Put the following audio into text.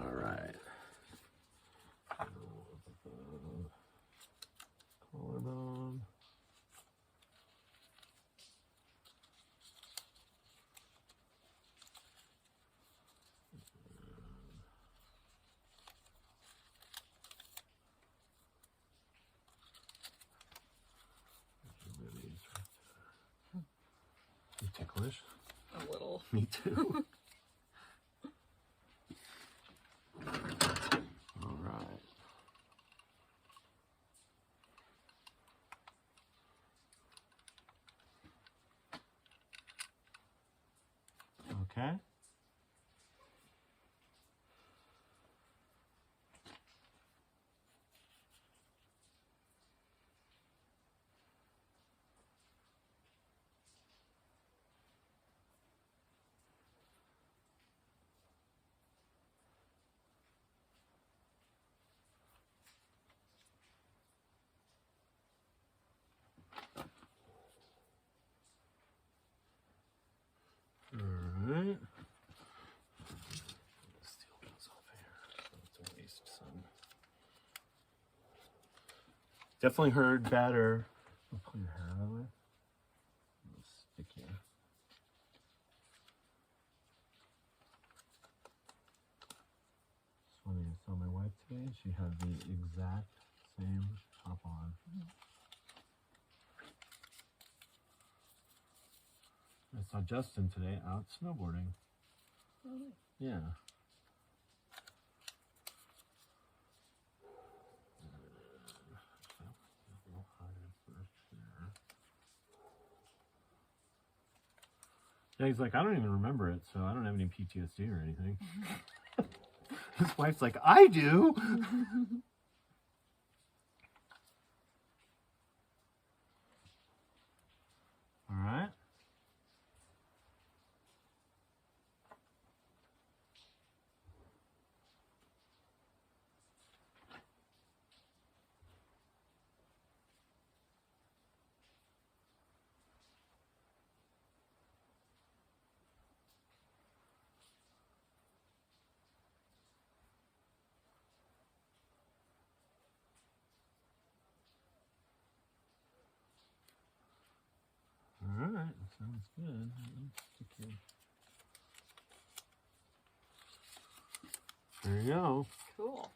All right. Collarbone. You ticklish? A little. Me too. All right. Okay. Alright. Steal those off here. Don't waste some. Definitely heard better. I'll pull your hair out of the way. It'll stick here. It's funny, I saw my wife today. She had the exact same top on. I saw Justin today out snowboarding. Really? Yeah. Yeah, he's like, I don't even remember it, so I don't have any PTSD or anything. His wife's like, I do. All right. All right, sounds good. There you go. Cool.